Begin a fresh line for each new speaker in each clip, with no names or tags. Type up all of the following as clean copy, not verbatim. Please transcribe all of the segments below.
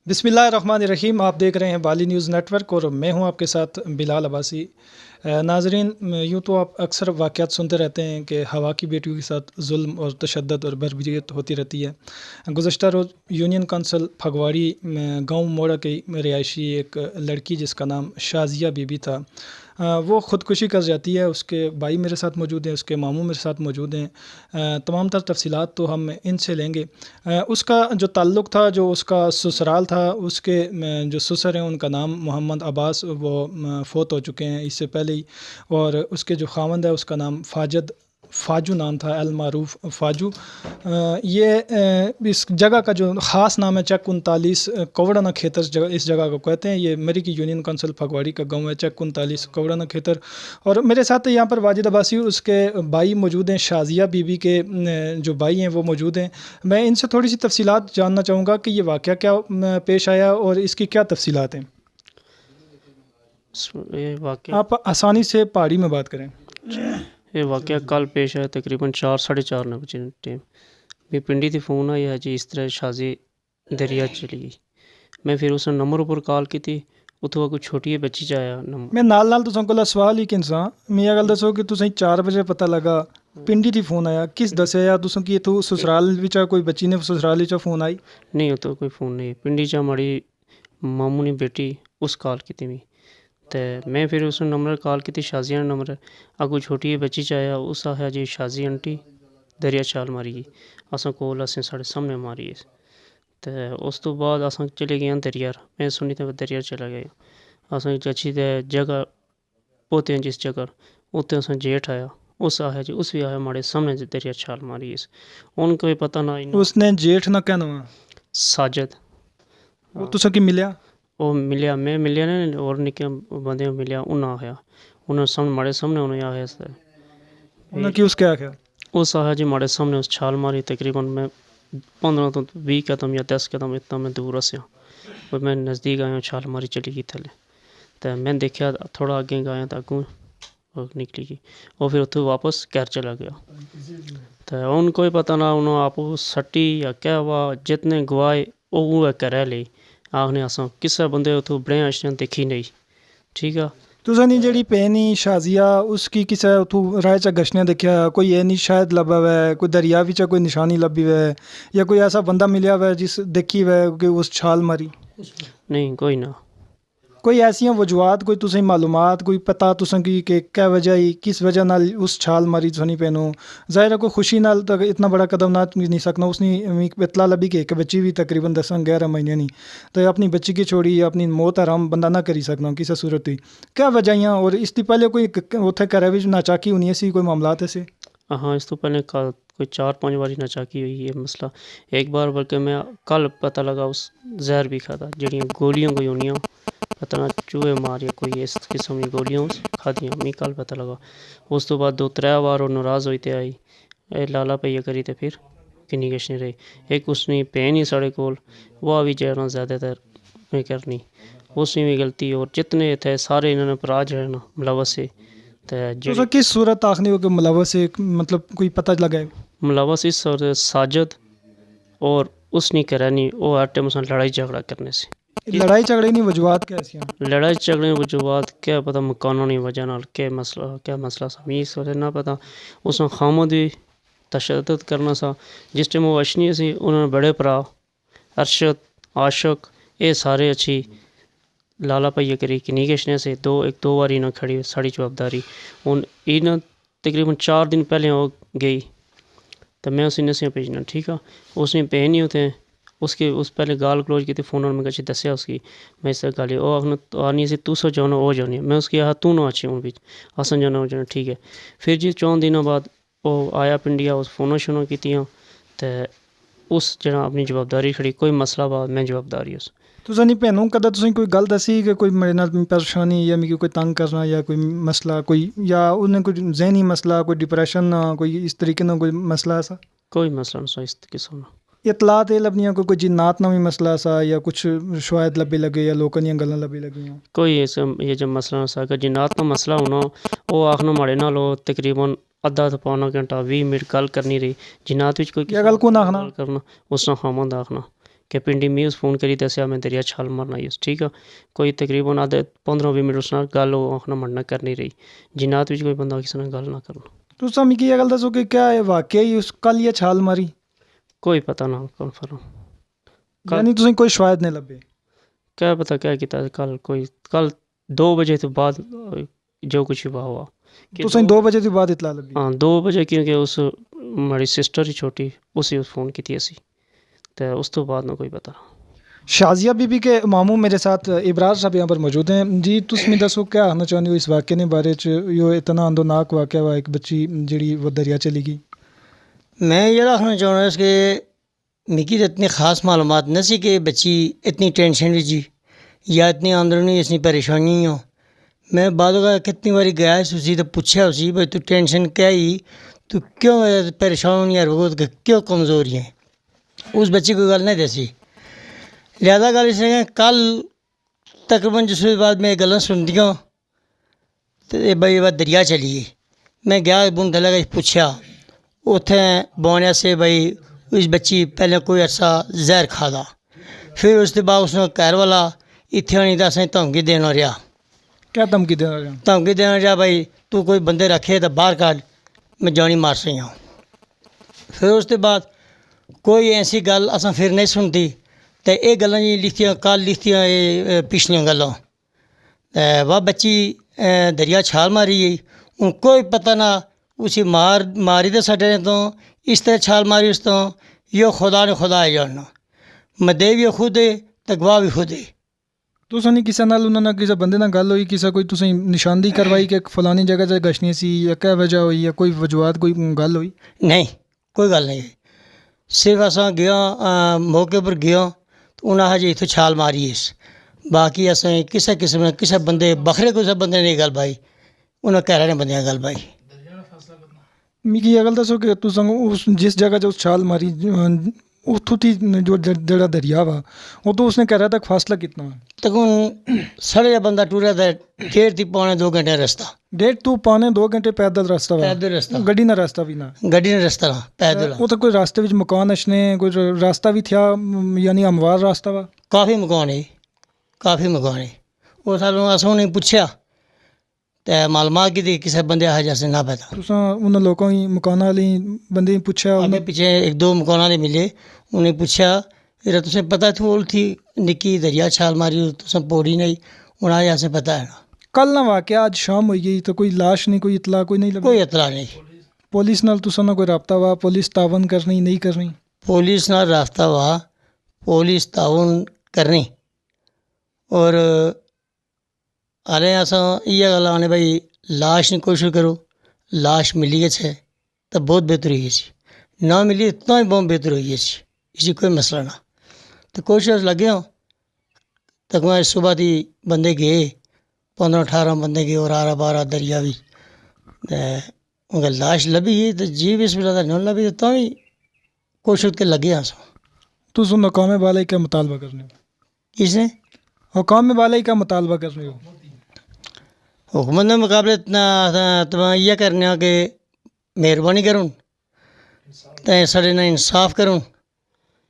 बिस्मिल्लाहिर्रहमानिर्रहीम। आप देख रहे हैं बाली न्यूज़ नेटवर्क और मैं हूं आपके साथ बिलाल अब्बासी। नाजरीन, यूँ तो आप अक्सर वाक़यात सुनते रहते हैं कि हवा की बेटियों के साथ जुल्म और तशद्दुद और बर्बरियत होती रहती है। गुज़श्ता रोज़ यूनियन कौंसिल फगवाड़ी में गाँव मोड़ा की रिहायशी एक लड़की जिसका नाम शाज़िया बीबी था, वो ख़ुदकुशी कर जाती है। उसके भाई मेरे साथ मौजूद हैं, उसके मामू मेरे साथ मौजूद हैं। तमाम तर तफ़सीलात तो हम इनसे लेंगे। उसका जो ताल्लुक़ था, जो उसका ससुराल था, उसके जो ससुर हैं उनका नाम मोहम्मद अब्बास, वो फ़ौत हो चुके हैं इससे पहले ही। और उसके जो ख़ावंद है उसका नाम फ़ाजू नाम था, अल मारूफ़ फ़ाजू। इस जगह का जो ख़ास नाम है चक 39 कवड़ाना खेतर, इस जगह को कहते हैं। ये मेरी की यूनियन कौंसिल फगवाड़ी का गांव है, चक 39 कवड़ाना खेतर। और मेरे साथ यहाँ पर वाजिद अब्बासी उसके भाई मौजूद हैं, शाज़िया बीबी के जो भाई हैं वो मौजूद हैं। मैं इनसे थोड़ी सी तफसीलात जानना चाहूँगा कि ये वाक़या क्या पेश आया और इसकी क्या तफसीलात हैं।
ये वाक़या
आप आसानी से पहाड़ी में बात करें।
ये वाक़या कल पेश आया तकरीबन 4 साढ़े 4 बजे टाइम। भी पिंडी थी फ़ोन आया जी इस तरह शाज़ी दरिया चली गई। मैं फिर उस नंबर पर कॉल की थी, उत्थों कोई छोटी बच्ची च आया नंबर।
मैं नाल तुसां कोला सवाल ही किनसा मैं ये गल दसो कि तुसें 4 बजे पता लगा पिंडी थी फ़ोन आया, किस दस्सेआ तुसें कि इत्थों ससुराल विचा कोई बच्ची ने ससुराल विचा फ़ोन आई?
नहीं उत्थों कोई फ़ोन नहीं, पिंडी चा माड़ी मामू ने बेटी उस कॉल की थी मी। ते मैं फिर उस नंबर कॉल की थी, शाज़िया नंबर अगू छोटी बच्ची च आया। उस आया जी शाज़ी आंटी दरिया छाल मारी गई, असां कोल असें साढ़े सामने मारी है। तो उस तो बाद असां चले गए दरिया। मैं सुनी तो दरिया चला गया। असां अच्छी जगह पोते हैं जिस जगह उत्ते असां जेठ आया। उस आया जी उस भी आया माड़े सामने दरिया छाल मारी इस उनको भी पता ना
उसने जेठ ना क्या नाम
साजिद
वो तुसें कि मिलिया?
वो मिलिया, मैं मिलिया ने और निके बंदे मिलिया। उन्हें आया उन्हें सामने माड़े सामने उन्हें आया
उन्हें कि उसके आख्या
उस आया जी माड़े सामने उस छाल मारी। तकरीबन मैं 15 तो 20 कदम या 10 कदम इतना मैं दूर हंसा और मैं नज़दीक आया, छाल मारी चली गई थले। तो मैं देखा थोड़ा आगे गया तो अगू निकली गई और फिर उत्थे वापस घर चला गया। तो उनको ही पता ना उन्होंने आप सट्टी या क्या हुआ, जितने गवाए वो घरै ले आखने असां किसा बंदे उत्थों बड़े अशने देखी नहीं। ठीक है
तुसें नी जेह्ड़ी भैन शाज़िया उसकी किसे उत्थों राह च गश्ने देखा, कोई ये नहीं शायद लब्भा वै, कोई दरिया विच कोई निशानी लब्भी वै या कोई ऐसा बंदा मिलिया वै जिस देखी वै कि उस छाल मारी?
नहीं कोई ना।
कोई ऐसियां वजूहात कोई तुसें मालूमात कोई पता तुसें कि क्या वजह ही किस वजह नाल उस छाल मारी तुसें पैनो? ज़ाहिर है कोई खुशी नाल तो इतना बड़ा कदम ना नहीं सकना। उसने इतला लभी कि एक बच्ची भी तकरीबन 10-11 महीने नहीं तो अपनी बच्ची की छोड़ी अपनी मौत आराम बंदा ना करी सकना किसी सूरत ही। क्या वजह और इससे पहले कोई उत्थे घरै विच नाचाकी होनी सी, कोई मामलात ऐसे?
हाँ इस तो पहले कोई 4-5 बारी नाचाकी हुई है मसला। एक बार बल्कि मैं कल पता लगा उस जहर भी खाता जड़ियाँ गोलियाँ कोई होनियाँ पता ना चूहे मार या कोई इस किस्म की गोलियाँ खादियाँ मी कल पता लगा। उस तो बाद 2-3 बार और नाराज़ होते आई लाला भैया करी तो फिर किन्नी किश नहीं रही। एक उसने भैन ही साढ़े कोल वह भी जहना ज़्यादातर मैं करनी उसने भी गलती और जितने थे सारे इन्होंने अपराध है ना मुलवस से।
तो किस सूरत आखनी हो कि मुलवस से मतलब कोई पता लगा?
मुलवस इस सूरत साजिद और उसने करनी वो हर टाइम लड़ाई झगड़ा करने से।
लड़ाई झगड़े नहीं वजूहात कैसी हैं?
लड़ाई झगड़े वजूहात क्या पता मकानों वजह नाल क्या मसला सा मी इस ना पता। उसने खामद भी तशद्दुद करना सा। जिस टाइम वो अशनी सी उन्होंने बड़े भरा अरशद आशक ये सारे अच्छी लाला भैया करी किन्नी किशने से एक दो बारी ना खड़ी साड़ी जवाबदारी हूँ इन तकरीबन 4 दिन पहले वो गई तो मैं उसी नसियाँ भेजना। ठीक है उसने पे नहीं होते उसके उस पहले गाल क्लोज की थी फ़ोन में कच्छ दसिया उसकी मैं इस गाली वो आखना आनी सी तू सो जाना वो जानी मैं उसकी आह तू ना अच्छी हूँ बीच असन जाना हो जाना। ठीक है फिर जी 4 दिनों बाद वो आया पिंडिया उस फ़ोन शोनो की तो उस जरा अपनी जवाबदारी खड़ी कोई मसला बात मैं जवाबदारी उस
तुसें नहीं भैनों कदा तुसें कोई गल दसी कि कोई मेरे नाल परेशानी या मिगी कोई तंग करना या कोई मसला कोई या उन्हें कोई जहनी मसला कोई डिप्रेशन ना कोई इस तरीके ना कोई मसला ऐसा?
कोई मसला ना इस किस्म ना
इतलात ये लभनियां कोई जिन्नात ना भी मसला सा या कुछ शायद लब्बे लगे या लोगों दी गल्लां लब्बे लगियां?
कोई ये जो मसला ना सा जिन्नात का मसला होना वो आखना माड़े नाल तकरीबन अद्धा तो पौना घंटा 20 मिनट गल करनी रही। जिन्नात विच कोई
क्या गल कौन आखना
करना उसना खामद आखना کہ پنڈی میوز فون کری دسیا میں دریا چھال مارنا یوس ٹھیک ہے کوئی تقریباً آدھے 15-20 منٹ اس نال گل ہو آخنا مننا کرنی رہی جنات وچ کوئی بندہ کسی نے گل نہ کرنا
تساں مکی یہ گل دسو کہ کیا ہے واقعی اس کل یہ چھال ماری
کوئی پتہ نہ کنفرم
یعنی تسیں کوئی شواہد نہیں لبے
کیا پتہ کیا کیتا کل 2 بجے تو بعد جو کچھ ہوا کہ
تسیں 2 بجے تو بعد اطلاع لبی
ہاں 2 بجے کیونکہ اس ہماری سسٹر ہی چھوٹی اسی فون کی اسی تو اس تو بعد نہ کوئی پتہ
شازیہ بی بی کے ماموں میرے ساتھ ابرار صاحب یہاں پر موجود ہیں جی تس میں دسو کیا آخنا چاہتے ہو اس واقعے نے بارے یہ اتنا اندوناک واقعہ ہوا ایک بچی جڑی وہ دریا چلی گئی
میں یہ آخنا چاہ رہا ہوں کہ مکی تو اتنی خاص معلومات نہ سی کہ بچی اتنی ٹینشن بھی جی یا اتنی اندرونی اتنی پریشانی ہو میں بعد کا کتنی باری گیا اسی تو پوچھا اسی بھائی تو ٹینشن کیا ہی تو کیوں پریشان یا رو کیوں کمزوری ہیں اس بچی کو گل نہیں دسی لہذا گل اس نے کل تقریباً جس بعد میں گلاں سندیاں تو بھائی بات دریا چلی گئی میں گیا بن دلا پوچھا اتنے بونے سے بھائی اس بچی پہلے کوئی عرصہ زہر کھا دا پھر اس کے بعد اس نے گھر والا اتنے آنی تو اصل دھمکی دینا رہا
کیا دھمکی دینا رہا
دھمکی دینا رہا بھائی تو کوئی بندے رکھے تو باہر کاٹ میں جانی مار سی ہوں پھر اس کے بعد کوئی ایسی گل اصل پھر نہیں سنتی تو یہ گلاں جی لکھتیاں کل لکھتیاں یہ پچھلیاں گلاں وہ بچی دریا چھال ماری گئی ان کوئی پتہ نہ اسی ماری تو سٹے تو اس طرح چھال ماری اس تو یہ خدا نے خدا ہے جاننا مدے بھی خود ہے تگواہ بھی خود ہے
تو نہیں کسی نال انہوں نے کسی بندے نال گل ہوئی کسی کوئی تسیں نشاندہی کروائی کہ فلانی جگہ سے گشنی سی یا کیا وجہ ہوئی یا کوئی وجوہات کوئی گل ہوئی
نہیں کوئی گل نہیں صرف اساں گیا موقع پر گیا تو انہاں ہجے اتنے چھال ماری اس باقی اساں کسی قسم کسی بندے بکھرے کسی بندے نہیں گل بھائی انہاں کہہ رہے بندے گل بھائی
مکی یہ گل دسو کہ تساں اس جس جگہ جو چھال ماری اتھوں تھی جو جڑا دریا وا وہ تو اس نے کہہ رہا تھا فاصلہ کتنا
تکون سڑے بندہ ٹوریا تھا 1.5-2 گھنٹے رستہ
1.5-2 گھنٹے پیدل رستہ وا
پیدل رستہ
گڈی نہ رستہ بھی نہ
گڈی نے رستہ پیدل
وہ تو کوئی راستے وچ مکان اچھنے کوئی راستہ بھی تھیا یعنی ہموار راستہ وا
کافی مکان ہے کافی مکان ہے وہ سالوں اسوں نے پوچھا تو معلومات کی تھی کسی بندے آ جیسے نہ پتا
تساں انہاں لوکاں ہی مکان والے بندے پوچھا
آگے پیچھے 1-2 مکان والے ملے انہیں پوچھا پھر تسیں پتہ تھول تھی نکی دریا چھال ماری تسیں پوڑی نہیں انہیں جیسے پتہ ہے نا
کل نہ واقعہ آج شام ہوئی گئی تو کوئی لاش نہیں کوئی اطلاع کوئی نہیں لگی
کوئی اطلاع نہیں
پولیس نال تساں نہ کوئی رابطہ ہوا پولیس تعاون کرنی نہیں کرنی
پولیس نال رابطہ ہوا پولیس تعاون کرنی اور آنے اساں یہ گل آنے بھائی لاش نہیں کوشش کرو لاش ملی ہے تو بہت بہتر ہوئی سی نہ ملی اتنا ہی بہت بہتر ہوئی سی اسی کوئی مسئلہ نہ تو کوشش لگے ہوں تک میں صبح دی بندے گئے 15-18 بندے گئے اور 12 دریا بھی اگر لاش لبھی تو جی بھی اس ویلے نہیں لبھی تو بھی کوشش کے لگے ہاں سو
تساں حکام بالائی کا مطالبہ کرنے ہو
کس نے
حکام بالائی کا مطالبہ کرنے ہو
حکومت کے مقابلے اتنا یہ کرنے کہ مہربانی کروں تو سارے نہ انصاف کروں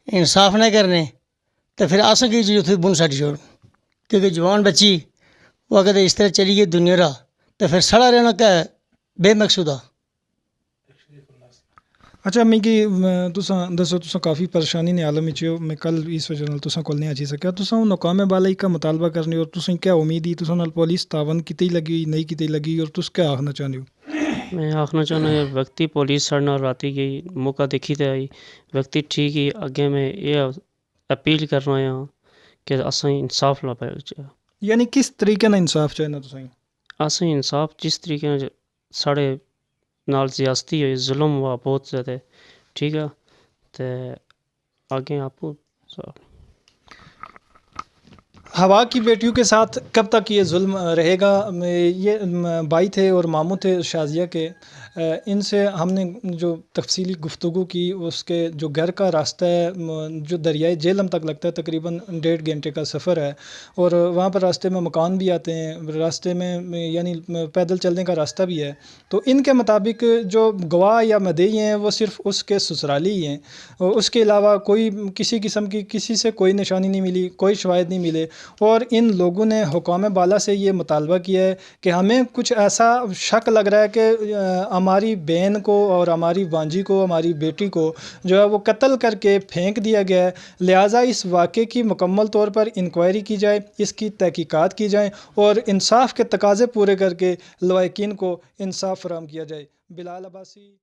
انصاف نہ کرنے تو پھر آساں کی چیز اتنے بن سٹ چھوڑ کیونکہ جوان بچی وہ اگر اس طرح چلی گئی دنیا را تو پھر سڑا رہنا کیا بے مقصودہ
اچھا مکی تساں دسو تساں کافی پریشانی نے عالم وچ ہو میں کل اس وجہ نال تساں کول نہیں آ سکیا تساں حکام بالائی کا مطالبہ کرنے اور تساں کیا امید ہی تساں نال پولیس تعاون کیتی لگی نہیں کیتی لگی اور تس کیا آخنا چاہتے ہو
میں آخنا چاہنا ویکتی پولیس ساڑے نال راتی گئی موقع دیکھی تے آئی ویکتی ٹھیک ہی اگے میں یہ اپیل کرنا ہاں کہ اساں انصاف لا پائے
یعنی کس طریقے نال انصاف چاہنا تساں
اساں انصاف جس طریقے نال ساڑے نال زیاستی ہوئی ظلم ہوا بہت زیادہ ٹھیک ہے تے آگے آپ
ہوا کی بیٹیوں کے ساتھ کب تک یہ ظلم رہے گا یہ بھائی تھے اور ماموں تھے شازیہ کے ان سے ہم نے جو تفصیلی گفتگو کی، اس کے جو گھر کا راستہ ہے جو دریائے جہلم تک لگتا ہے، تقریباً 1.5 گھنٹے کا سفر ہے، اور وہاں پر راستے میں مکان بھی آتے ہیں، راستے میں یعنی پیدل چلنے کا راستہ بھی ہے۔ تو ان کے مطابق جو گواہ یا مدعی ہیں وہ صرف اس کے سسرالی ہی ہیں، اور اس کے علاوہ کوئی کسی قسم کی کسی سے کوئی نشانی نہیں ملی، کوئی شواہد نہیں ملے، اور ان لوگوں نے حکام بالا سے یہ مطالبہ کیا ہے کہ ہمیں کچھ ایسا شک لگ رہا ہے کہ ہماری بہن کو اور ہماری بانجی کو، ہماری بیٹی کو جو ہے وہ قتل کر کے پھینک دیا گیا ہے، لہٰذا اس واقعے کی مکمل طور پر انکوائری کی جائے، اس کی تحقیقات کی جائیں، اور انصاف کے تقاضے پورے کر کے لواحقین کو انصاف فراہم کیا جائے۔ بلال عباسی۔